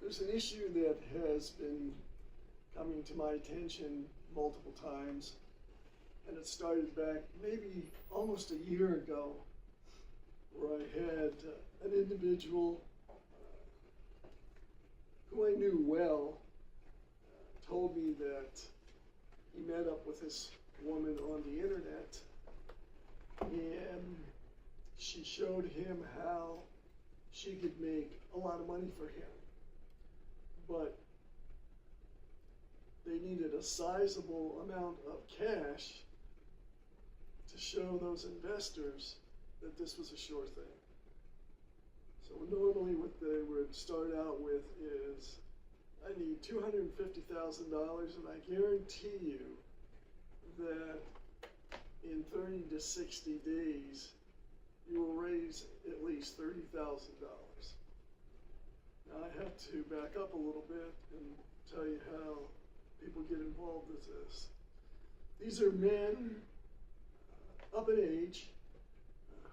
There's an issue that has been coming to my attention multiple times, and it started back maybe almost a year ago, where I had an individual who I knew well told me that he met up with this woman on the internet, and she showed him how she could make a lot of money for him. But they needed a sizable amount of cash to show those investors that this was a sure thing. So normally what they would start out with is, I need $250,000, and I guarantee you that in 30 to 60 days, you will raise at least $30,000. Now I have to back up a little bit and tell you how people get involved with this. These are men up in age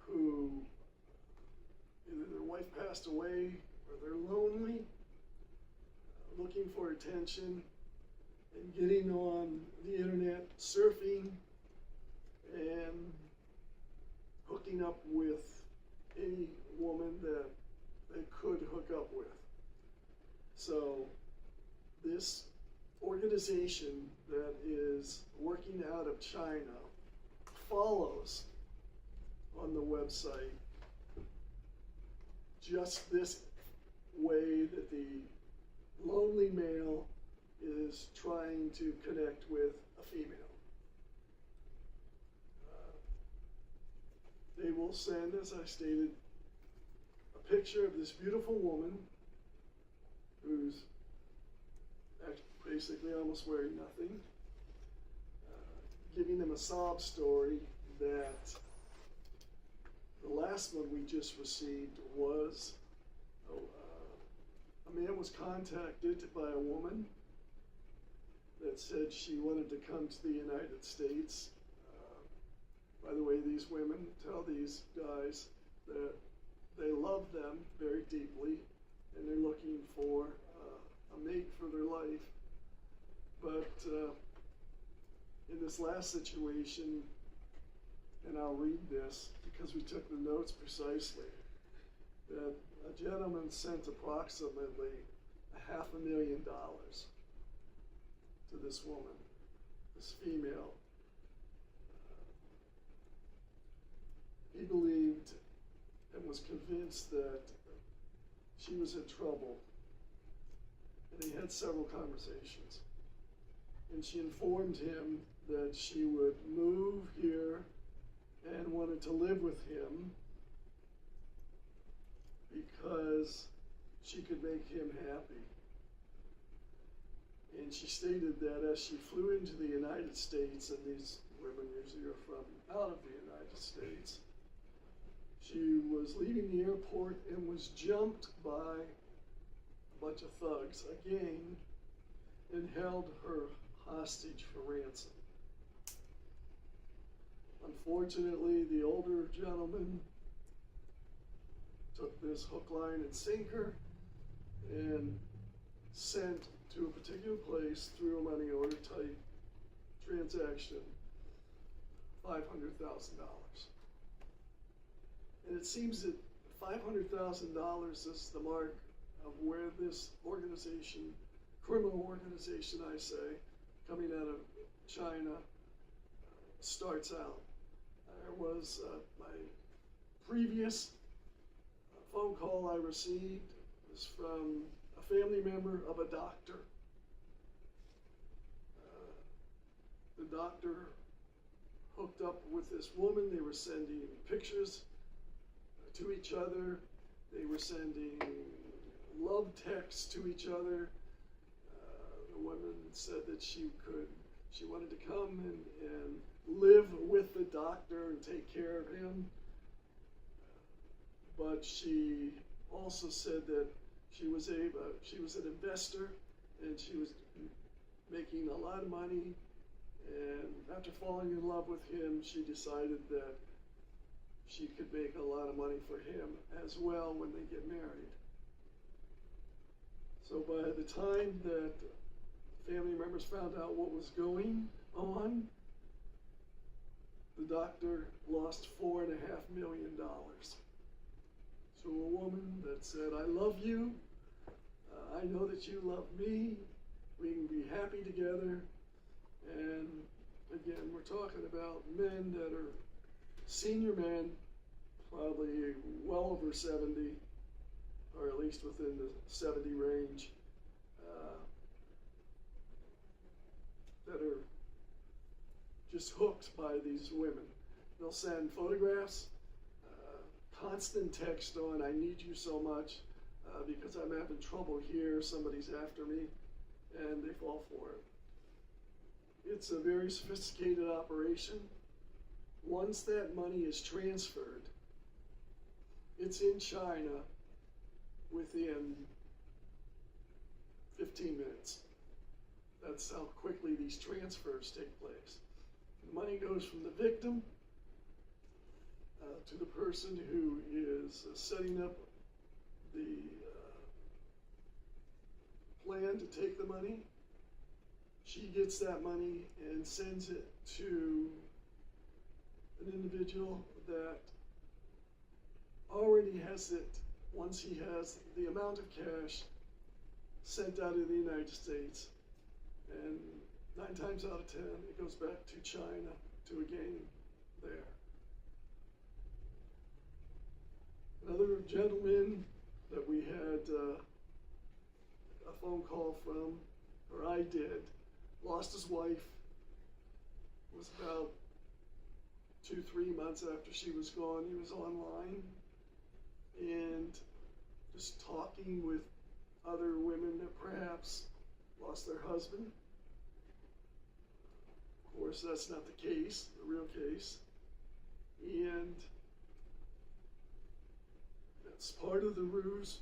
who either their wife passed away or they're lonely, looking for attention, and getting on the internet, surfing, and hooking up with any woman that they could hook up with. So this organization that is working out of China follows on the website just this way that the lonely male is trying to connect with a female. They will send, as I stated, a picture of this beautiful woman who's basically almost wearing nothing, giving them a sob story that the last one we just received was a man was contacted by a woman that said she wanted to come to the United States. By the way, these women tell these guys that they love them very deeply and they're looking for a mate for their life. But in this last situation, and I'll read this because we took the notes precisely, that a gentleman sent approximately $500,000 to this woman, this female. He believed and was convinced that she was in trouble, and he had several conversations. And she informed him that she would move here and wanted to live with him because she could make him happy. And she stated that as she flew into the United States, and these women usually are from out of the United States, she was leaving the airport and was jumped by a bunch of thugs, a gang, and held her hostage for ransom. Unfortunately, the older gentleman took this hook, line, and sinker and sent to a particular place through a money order type transaction $500,000. And it seems that $500,000 is the mark of where this organization, criminal organization I say, coming out of China, starts out. There was my previous phone call I received was from a family member of a doctor. The doctor hooked up with this woman. They were sending pictures to each other. They were sending love texts to each other. The woman said that she wanted to come and live with the doctor and take care of him. But she also said that she was an investor and she was making a lot of money. And after falling in love with him, she decided that she could make a lot of money for him as well when they get married. So by the time that family members found out what was going on, the doctor lost $4.5 million. So a woman that said, I love you, I know that you love me, we can be happy together. And again, we're talking about men that are senior men, probably well over 70, or at least within the 70 range, that are just hooked by these women. They'll send photographs, constant text on, I need you so much because I'm having trouble here, somebody's after me, and they fall for it. It's a very sophisticated operation. Once that money is transferred, it's in China within 15 minutes. That's how quickly these transfers take place. The money goes from the victim to the person who is setting up the plan to take the money. She gets that money and sends it to an individual that already has it, once he has the amount of cash, sent out of the United States. And 9 times out of 10, it goes back to China to a gang there. Another gentleman that we had a phone call from, or I did, lost his wife, was about 2-3 months after she was gone. He was online and just talking with other women that perhaps lost their husband. Of course, that's not the case, the real case. And that's part of the ruse.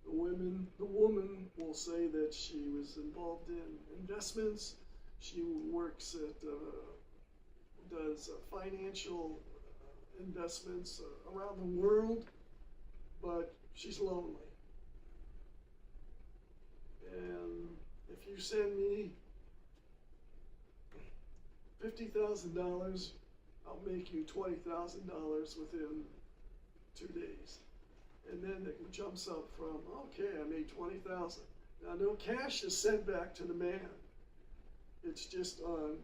The woman will say that she was involved in investments. She works at, does financial investments around the world, but she's lonely. And if you send me $50,000, I'll make you $20,000 within 2 days. And then it jumps up from, okay, I made $20,000. Now, no cash is sent back to the man. It's just on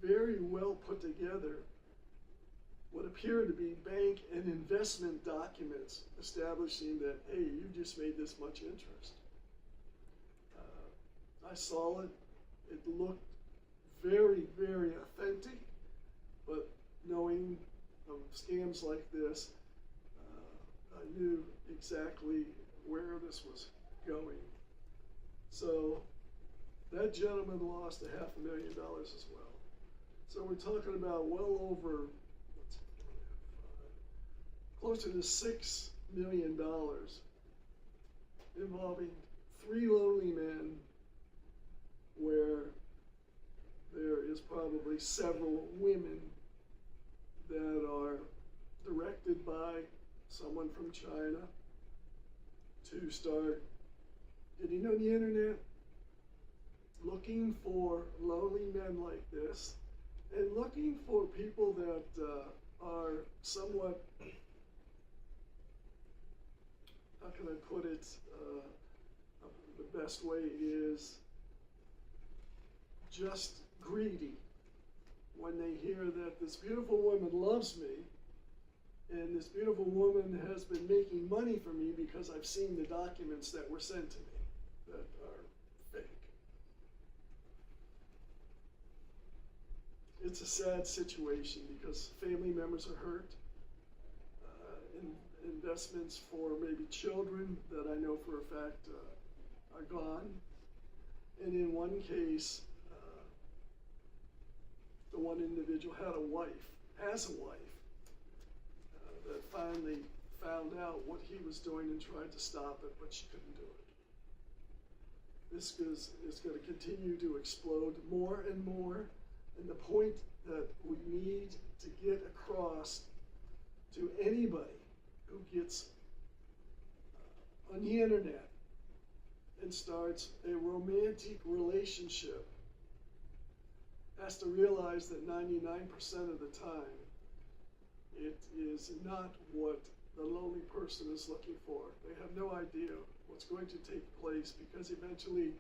very well put together what appear to be bank and investment documents establishing that, hey, you just made this much interest. I saw it. It looked very, very authentic, but knowing of scams like this, I knew exactly where this was going. So that gentleman lost $500,000 as well. So we're talking about well over, closer to $6 million involving 3 lonely men, where there is probably several women that are directed by someone from China to start getting on the internet, looking for lonely men like this, and looking for people that are somewhat, how can I put it, the best way is just greedy. When they hear that this beautiful woman loves me, and this beautiful woman has been making money for me because I've seen the documents that were sent to me that are fake. It's a sad situation because family members are hurt. Investments for maybe children that I know for a fact are gone. And in one case, the one individual has a wife, that finally found out what he was doing and tried to stop it, but she couldn't do it. This is going to continue to explode more and more, and the point that we need to get across to anybody who gets on the internet and starts a romantic relationship has to realize that 99% of the time, it is not what the lonely person is looking for. They have no idea what's going to take place, because eventually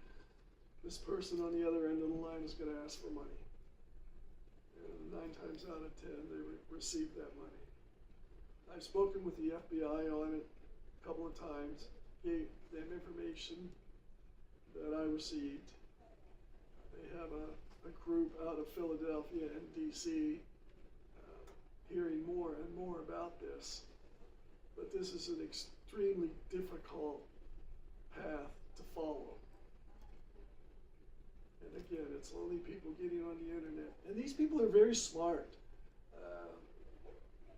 this person on the other end of the line is going to ask for money. And 9 times out of 10, they receive that money. I've spoken with the FBI on it a couple of times, gave them information that I received. They have a group out of Philadelphia and DC hearing more and more about this. But this is an extremely difficult path to follow. And again, it's only people getting on the internet. And these people are very smart.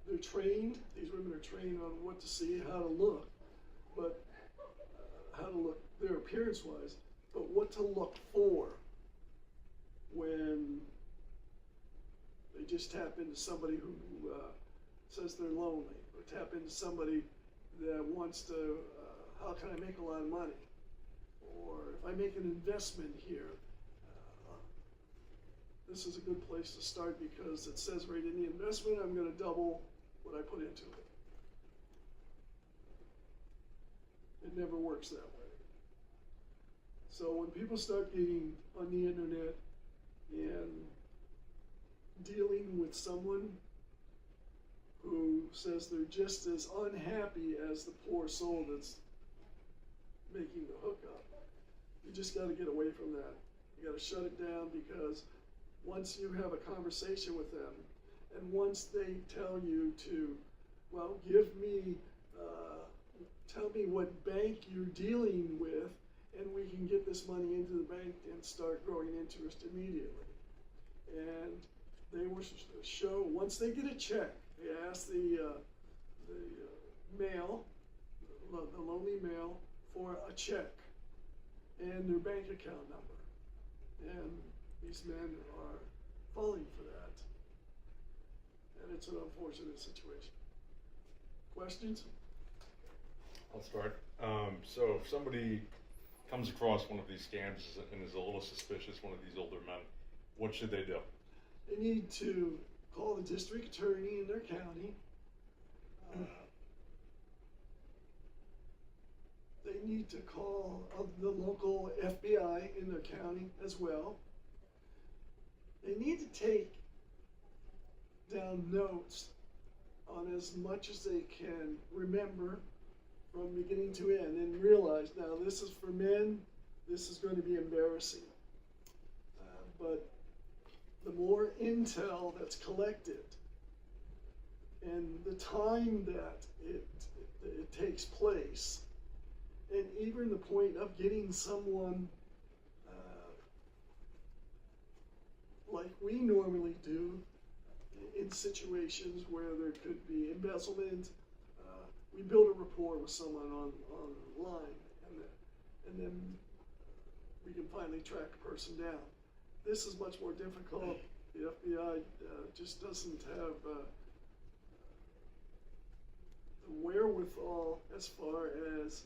They're trained, these women are trained on what to see, how to look, but how to look their appearance-wise, but what to look for when they just tap into somebody who says they're lonely, or tap into somebody that wants to, how can I make a lot of money? Or if I make an investment here, this is a good place to start, because it says right in the investment, I'm going to double what I put into it. It never works that way. So when people start getting on the internet and dealing with someone who says they're just as unhappy as the poor soul that's making the hookup, you just got to get away from that. You got to shut it down, because once you have a conversation with them, and once they tell you to, well, tell me what bank you're dealing with, and we can get this money into the bank and start growing interest immediately. And they will show, once they get a check, they ask the male, the lonely male, for a check and their bank account number. And these men are falling for that. And it's an unfortunate situation. Questions? I'll start. So if somebody comes across one of these scams and is a little suspicious, one of these older men, what should they do? They need to call the district attorney in their county. They need to call the local FBI in their county as well. They need to take down notes on as much as they can remember from beginning to end, and realize, now this is for men, this is going to be embarrassing. But the more intel that's collected and the time that it takes place, and even the point of getting someone like we normally do in situations where there could be embezzlement, we build a rapport with someone online, and then we can finally track a person down. This is much more difficult. The FBI just doesn't have the wherewithal as far as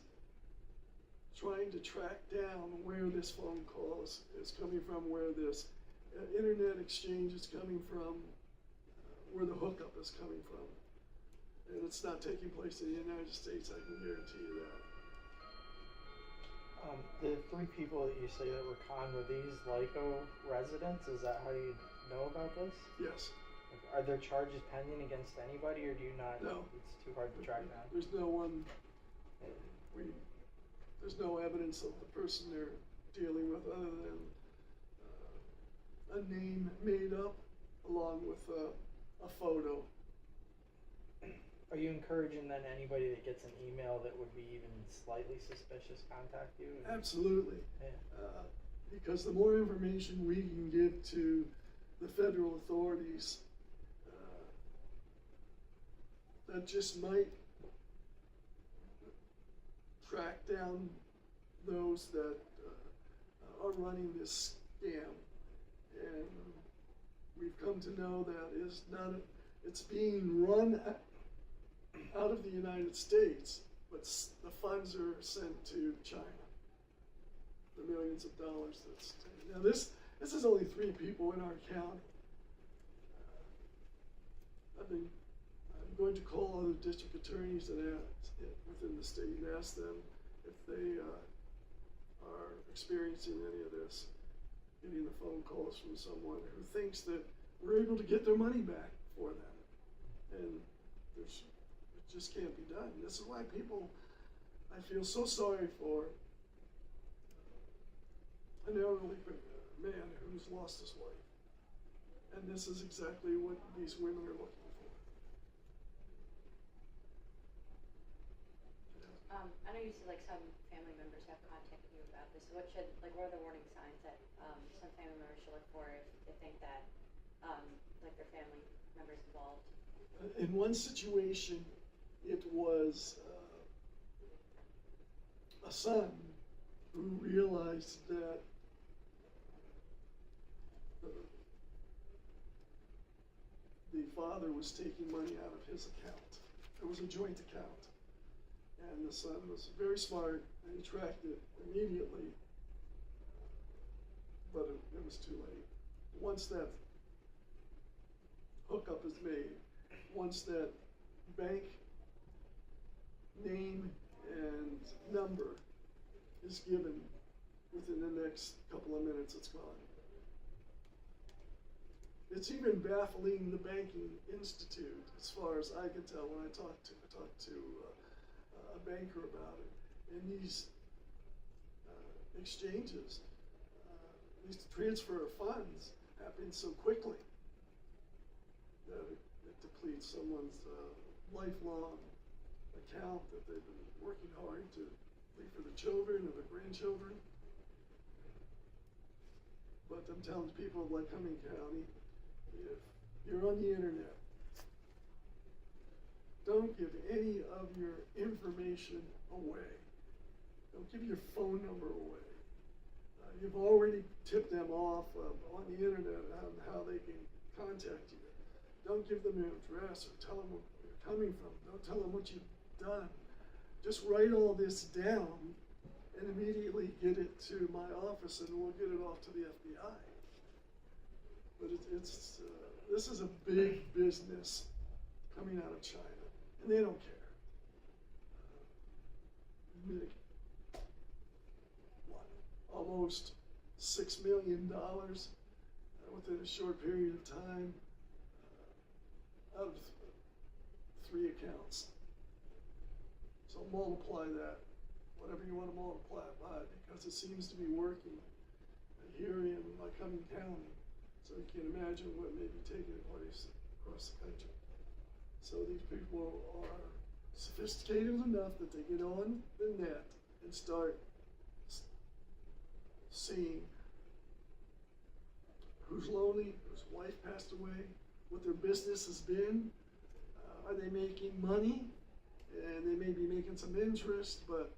trying to track down where this phone call is coming from, where this internet exchange is coming from, where the hookup is coming from. And it's not taking place in the United States, I can guarantee you that. The 3 people that you say that were conned, were these Lyco residents? Is that how you know about this? Yes. Are there charges pending against anybody, or do you not? No. It's too hard to track down. There's no one. There's no evidence of the person they're dealing with, other than a name made up along with a photo. Are you encouraging then anybody that gets an email that would be even slightly suspicious contact you? Absolutely. Yeah. Because the more information we can give to the federal authorities, that just might track down those that are running this scam. And we've come to know that it's being run out of the United States, but the funds are sent to China. the millions of dollars that's taken. Now this is only 3 people in our county. I'm going to call other district attorneys within the state and ask them if they are experiencing any of this, getting the phone calls from someone who thinks that we're able to get their money back for them. And it just can't be done. This is why I feel so sorry for an elderly man who's lost his wife. And this is exactly what these women are looking for. I know you said like some family members have contacted you about this. What are the warning signs that some family members should look for if they think that like their family members involved? In one situation, it was a son who realized that the father was taking money out of his account. It was a joint account. And the son was very smart and he tracked it immediately, but it was too late. Once that hookup is made, once that bank name and number is given, within the next couple of minutes it's gone. It's even baffling the banking institute, as far as I can tell when I talked to a banker about it. In these exchanges, these transfer of funds happen so quickly that it depletes someone's lifelong account that they've been working hard to leave for the children and the grandchildren. But I'm telling people of Lycoming County, if you're on the internet, don't give any of your information away. Don't give your phone number away. You've already tipped them off on the internet on how they can contact you. Don't give them your address or tell them where you're coming from. Don't tell them what you've done. Just write all this down and immediately get it to my office and we'll get it off to the FBI. But this is a big business coming out of China, and they don't care. Almost $6 million within a short period of time out of 3 accounts. So multiply that, whatever you want to multiply it by, because it seems to be working here in Lycoming County. So you can imagine what may be taking place across the country. So these people are sophisticated enough that they get on the net and start seeing who's lonely, whose wife passed away, what their business has been, are they making money, and they may be making some interest, but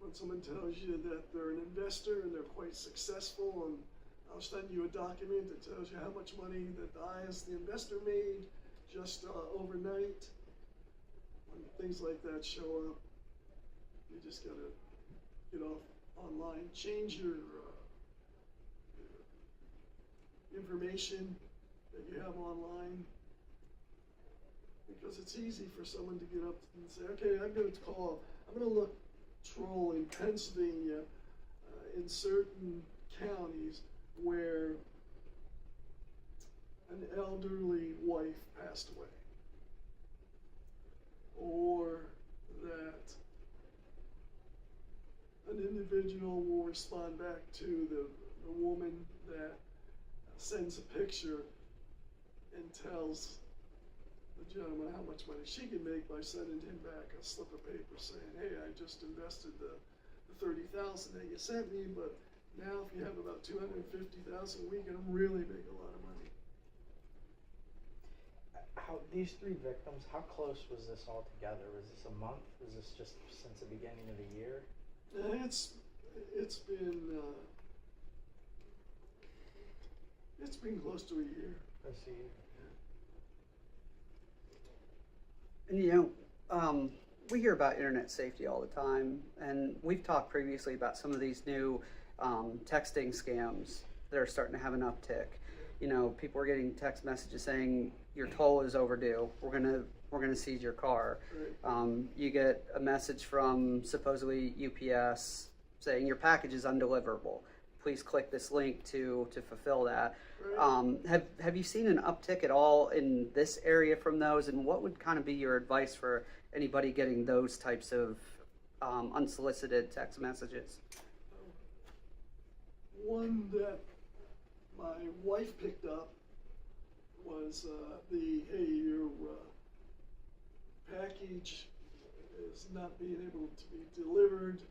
when someone tells you that they're an investor and they're quite successful, and I'll send you a document that tells you how much money that I, as the investor, made just overnight. When things like that show up, you just gotta get off online, change your information that you have online, because it's easy for someone to get up and say, okay, I'm gonna look troll in Pennsylvania in certain counties where an elderly wife passed away, or that an individual will respond back to the woman that sends a picture and tells the gentleman how much money she can make by sending him back a slip of paper saying, hey, I just invested the $30,000 that you sent me, but now if you have about $250,000 a week, and I'm really making a lot of money. How these 3 victims, how close was this all together? Was this a month? Was this just since the beginning of the year? It's been close to a year. Close to a year. I see. And we hear about internet safety all the time, and we've talked previously about some of these new texting scams that are starting to have an uptick. You know, people are getting text messages saying your toll is overdue. We're gonna seize your car. Right. You get a message from supposedly UPS saying your package is undeliverable. Please click this link to fulfill that. Right. Have you seen an uptick at all in this area from those? And what would kind of be your advice for anybody getting those types of unsolicited text messages? One that my wife picked up was hey, your package is not being able to be delivered.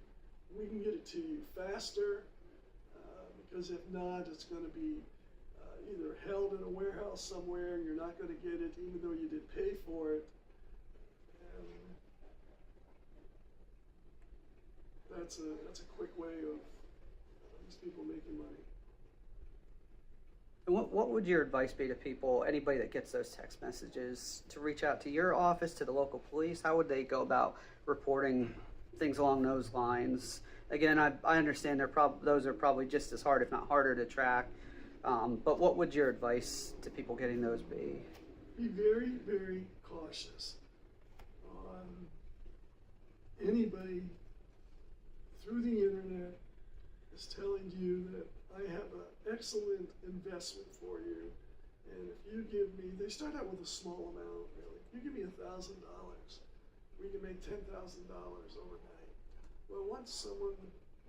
We can get it to you faster, because if not, it's going to be either held in a warehouse somewhere and you're not going to get it even though you did pay for it. And that's a quick way of these people making money. And what would your advice be to people, anybody that gets those text messages, to reach out to your office, to the local police? How would they go about reporting things along those lines? Again, I understand those are probably just as hard, if not harder, to track. But what would your advice to people getting those be? Be very, very cautious on anybody through the internet is telling you that I have an excellent investment for you, and if you give me, they start out with a small amount, really. If you give me $1,000, we can make $10,000 overnight. Well, once someone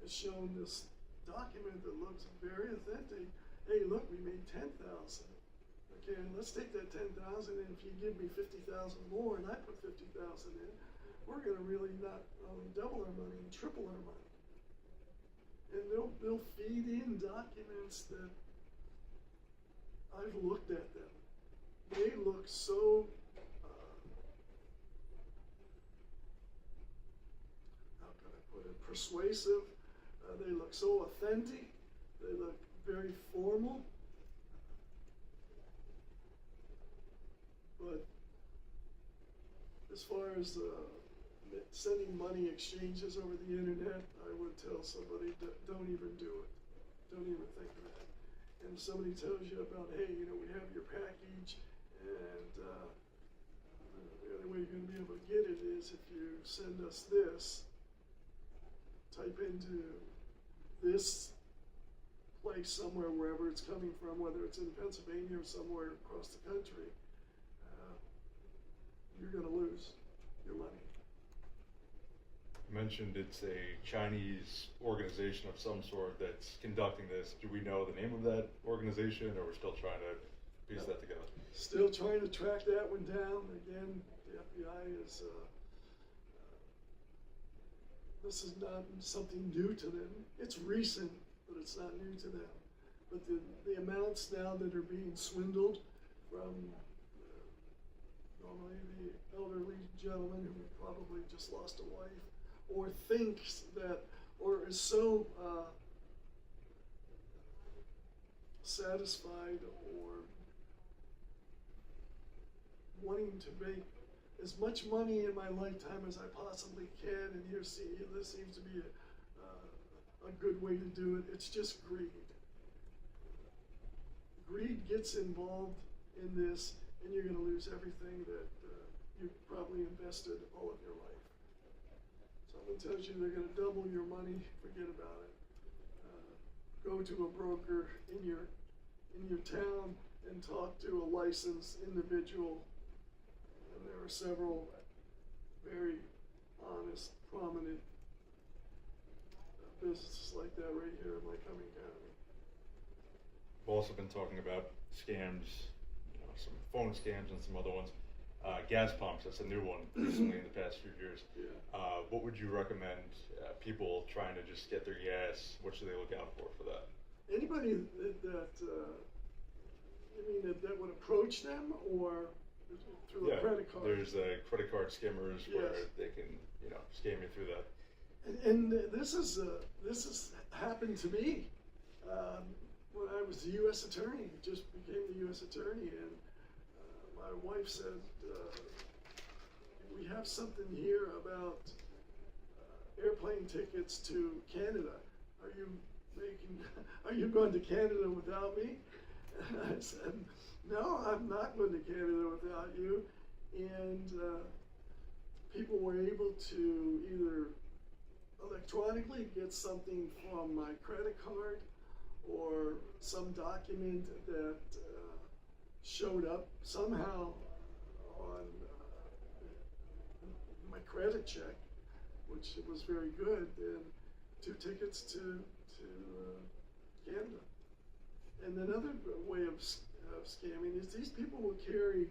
has shown this document that looks very authentic, hey, look, we made $10,000. Okay, let's take that $10,000, and if you give me $50,000 more, and I put $50,000 in, we're going to really not only double our money and triple our money. And they'll feed in documents that I've looked at them. They look so how can I put it, persuasive. They look so authentic. They look very formal. But as far as sending money exchanges over the internet, I would tell somebody, don't even do it. Don't even think of that. And if somebody tells you about, hey, you know, we have your package, and the only way you're going to be able to get it is if you send us this, type into this place somewhere, wherever it's coming from, whether it's in Pennsylvania or somewhere across the country, you're going to lose your money. You mentioned it's a Chinese organization of some sort that's conducting this. Do we know the name of that organization, or we're still trying to piece that together? Still trying to track that one down. Again, the FBI is, this is not something new to them. It's recent, but it's not new to them. But the amounts now that are being swindled from normally the elderly gentleman who probably just lost a wife, or thinks that, or is so satisfied or wanting to make as much money in my lifetime as I possibly can, and this seems to be a good way to do it. It's just greed. Greed gets involved in this, and you're going to lose everything that you've probably invested all of your life. Someone tells you they're going to double your money, forget about it. Go to a broker in your town and talk to a licensed individual. And there are several very honest, prominent businesses like that right here in Lycoming County. We've also been talking about scams, some phone scams and some other ones. Gas pumps, that's a new one recently in the past few years. Yeah. What would you recommend people trying to just get their gas? What should they look out for that? Anybody that would approach them, or through a credit card? There's credit card skimmers where Yes. they can, scam you through that. And this has happened to me when I was the U.S. attorney. Just became the U.S. attorney, and my wife said, "We have have something here about airplane tickets to Canada. Are you going to Canada without me? And I said, no, I'm not going to Canada without you. And people were able to either electronically get something from my credit card or some document that showed up somehow on my credit check, which was very good, and 2 tickets to Canada. And another way of scamming is these people will carry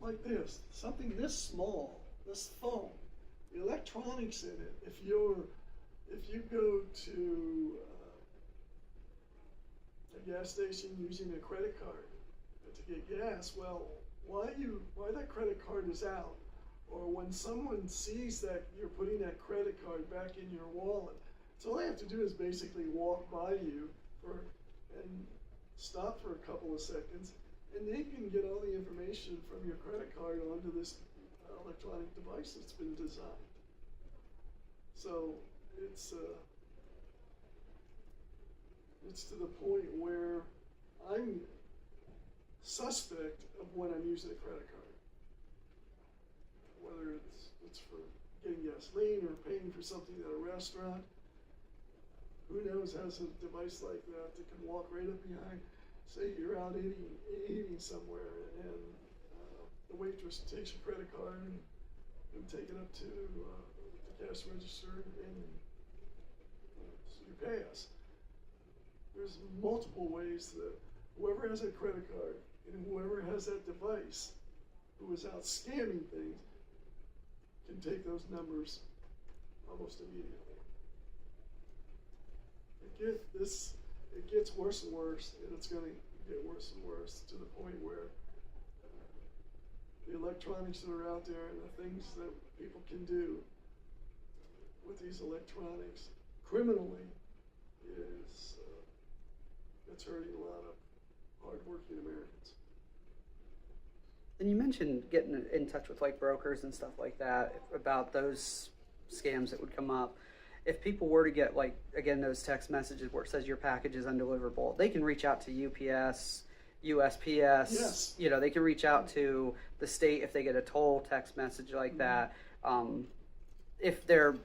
like this, something this small, this phone, the electronics in it. If you go to a gas station using a credit card to get gas, well, why that credit card is out, or when someone sees that you're putting that credit card back in your wallet, so all they have to do is basically walk by you and stop for a couple of seconds, and they can get all the information from your credit card onto this electronic device that's been designed. So it's to the point where I'm suspect of when I'm using a credit card, whether it's for getting gasoline or paying for something at a restaurant. Who knows has a device like that that can walk right up behind. Say you're out eating somewhere, and the waitress takes your credit card and take it up to the cash register, and so you pay us. There's multiple ways that whoever has that credit card and whoever has that device who is out scamming things can take those numbers almost immediately. It gets worse and worse, and it's going to get worse and worse to the point where the electronics that are out there and the things that people can do with these electronics criminally is it's hurting a lot of hardworking Americans. And you mentioned getting in touch with like brokers and stuff like that about those scams that would come up. If people were to get, like, again, those text messages where it says your package is undeliverable, they can reach out to UPS, USPS. Yes. You know, they can reach out to the state if they get a toll text message like that. If they're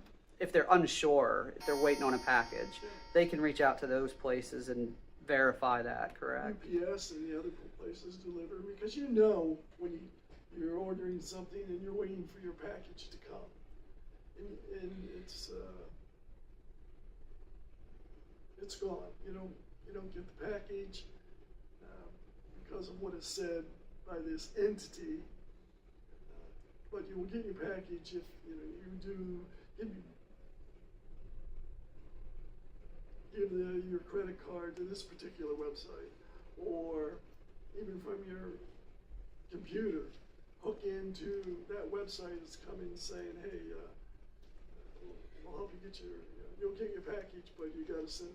unsure, if they're waiting on a package, they can reach out to those places and verify that, correct? UPS and the other places deliver, because you know when you're ordering something and you're waiting for your package to come. And it's gone. You don't get the package because of what is said by this entity. But you will get your package if you give your credit card to this particular website, or even from your computer, hook into that website that's coming saying, hey, we'll help you get you'll get your package, but you got to send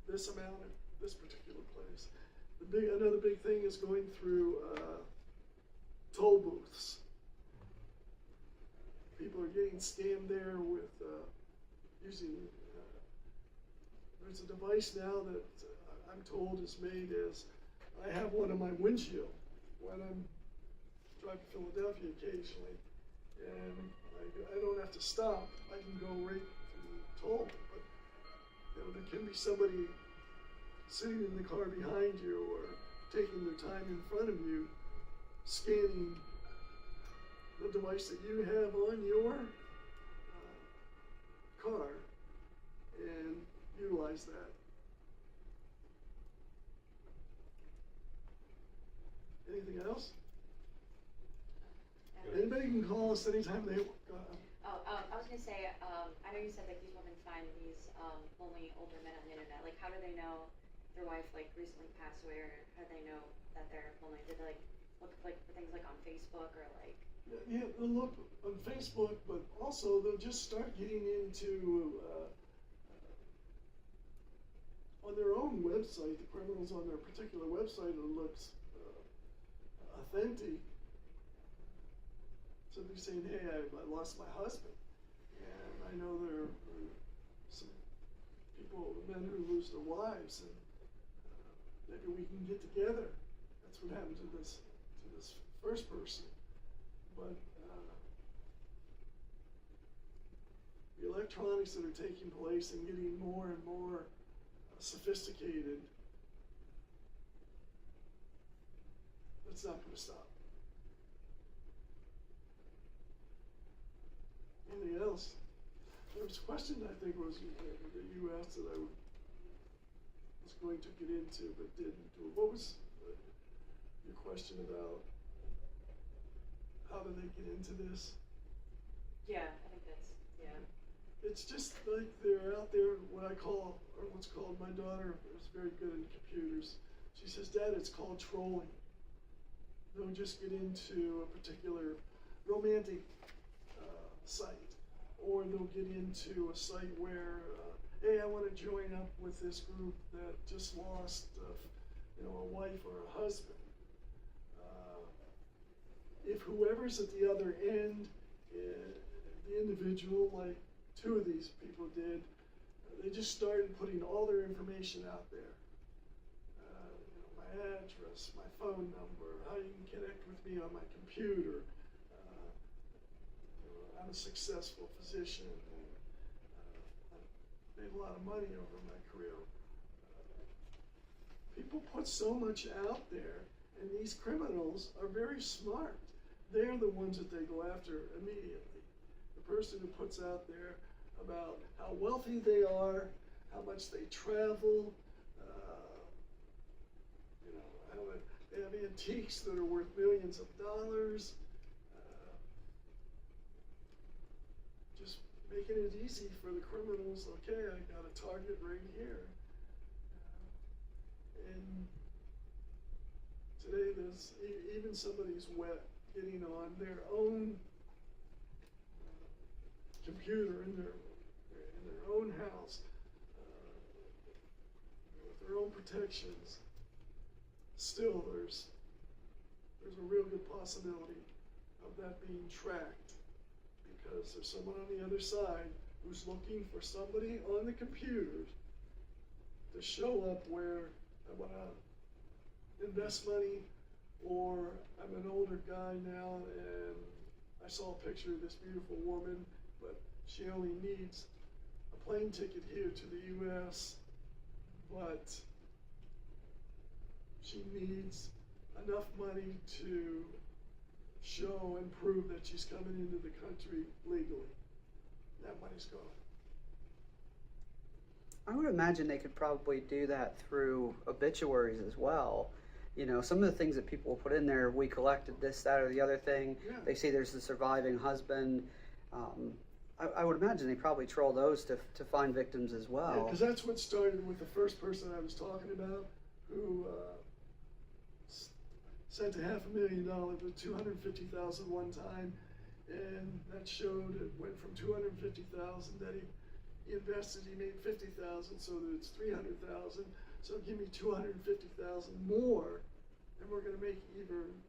this amount at this particular place. Another big thing is going through toll booths. People are getting scammed there with using. There's a device now that I'm told is made as I have one on my windshield when I'm driving to Philadelphia occasionally, and I don't have to stop. I can go right to the toll. But there can be somebody sitting in the car behind you or taking their time in front of you, scanning the device that you have on your car, and utilize that. Anything else? Anybody can call us anytime they want. I was gonna say, I know you said like these women find these lonely older men on the internet. Like, how do they know their wife like recently passed away, or how do they know that they're lonely? Did they like look like for things like on Facebook or like? Yeah, they'll look on Facebook, but also they'll just start getting into on their own website. The criminals on their particular website, it looks authentic. saying, hey, I lost my husband. And I know there are some people, men who lose their wives, and maybe we can get together. That's what happened to this first person. But the electronics that are taking place and getting more and more sophisticated, that's not going to stop. Anything else? There was a question I think that you asked that I was going to get into but didn't. What was your question about how do they get into this? Yeah, I think that's, yeah. It's just like they're out there, what I call, or what's called, my daughter is very good in computers. She says, Dad, it's called trolling. They'll just get into a particular romantic site, or they'll get into a site where, hey, I want to join up with this group that just lost, a wife or a husband. If whoever's at the other end, the individual, like two of these people did, they just started putting all their information out there. My address, my phone number, how you can connect with me on my computer. I'm a successful physician, and I made a lot of money over my career. People put so much out there, and these criminals are very smart. They're the ones that they go after immediately. The person who puts out there about how wealthy they are, how much they travel, how they have antiques that are worth millions of dollars. Just making it easy for the criminals. Okay, I got a target right here. And today there's even somebody's getting on their own computer in their own house with their own protections. Still, there's a real good possibility of that being tracked, because there's someone on the other side who's looking for somebody on the computers to show up where I want to invest money, or I'm an older guy now and I saw a picture of this beautiful woman, but she only needs a plane ticket here to the U.S., but she needs enough money to show and prove that she's coming into the country legally. That money's gone. I would imagine they could probably do that through obituaries as well. Some of the things that people will put in there, we collected this, that, or the other thing. Yeah. They see there's a surviving husband. I would imagine they probably troll those to find victims as well. Yeah, because that's what started with the first person I was talking about, who sent $500,000 to $250,000 one time, and that showed it went from $250,000 that he invested, he made $50,000, so that it's $300,000. So give me $250,000 more, and we're going to make even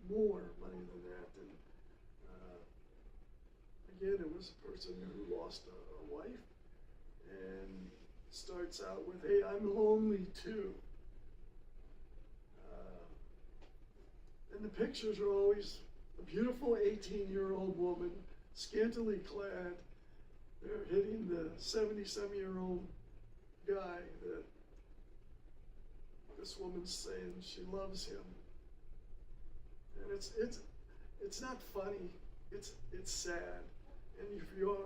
more money than that. And again, it was a person who lost a wife, and starts out with, "Hey, I'm lonely too." And the pictures are always a beautiful 18-year-old woman, scantily clad. They're hitting the 70-some-year-old guy that this woman's saying she loves him. And it's not funny. It's sad. And if you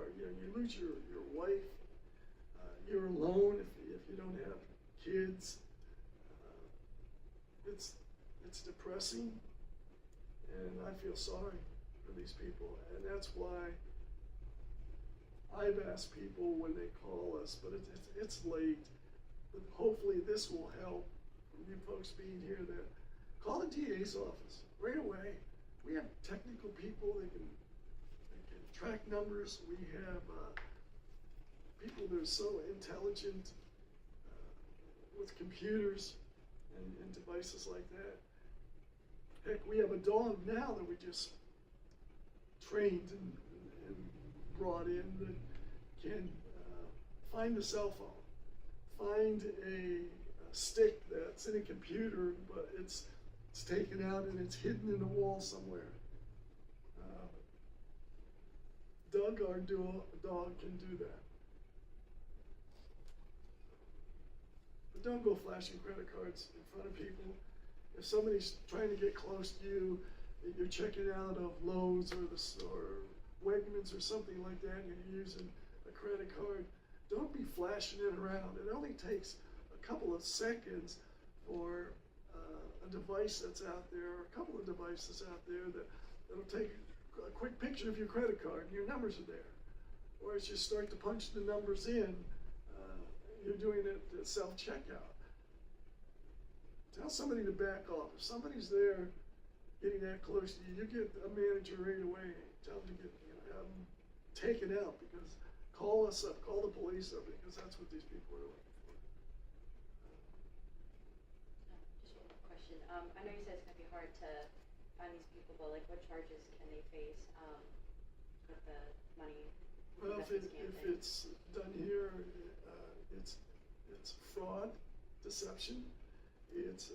lose your wife, you're alone if you don't have kids. It's depressing. And I feel sorry for these people, and that's why I've asked people when they call us, but it's late. But hopefully this will help from you folks being here. That call the DA's office right away. We have technical people that can track numbers. We have people that are so intelligent with computers and devices like that. Heck, we have a dog now that we just trained and brought in that can find the cell phone, find a stick that's in a computer, but it's taken out and it's hidden in a wall somewhere. Doug, our dog, can do that. But don't go flashing credit cards in front of people. If somebody's trying to get close to you, you're checking out of Lowe's or Wegmans or something like that, and you're using a credit card, don't be flashing it around. It only takes a couple of seconds for a device that's out there, or a couple of devices out there that'll take a quick picture of your credit card and your numbers are there. Or as you start to punch the numbers in, you're doing it at self-checkout. Tell somebody to back off. If somebody's there getting that close to you, you get a manager right away. Tell them to get, have them taken out, because call us up, call the police up, because that's what these people are looking for. Just one question. I know you said it's gonna be hard to find these people, but like, what charges can they face with the money? Well, if it's done here, it's fraud, deception. It's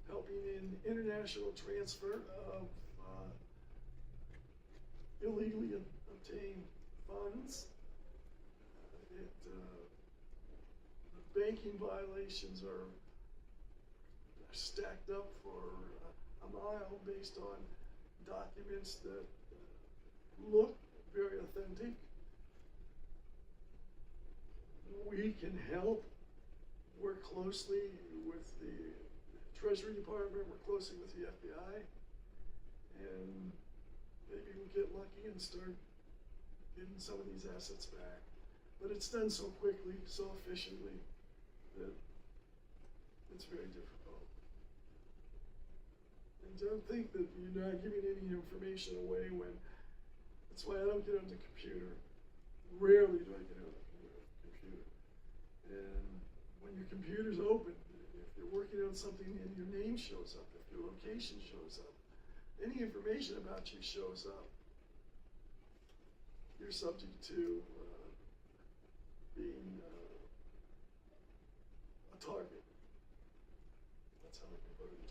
helping in international transfer of illegally obtained funds. The banking violations are stacked up for a mile based on documents that look very authentic. We can help, work closely with the Treasury Department, work closely with the FBI, and maybe we'll get lucky and start getting some of these assets back. But it's done so quickly, so efficiently, that it's very difficult. And don't think that you're not giving any information away when, that's why I don't get on the computer. Rarely do I get on the computer. And when your computer's open, if you're working on something and your name shows up, if your location shows up, any information about you shows up, you're subject to being a target. That's how we convert it.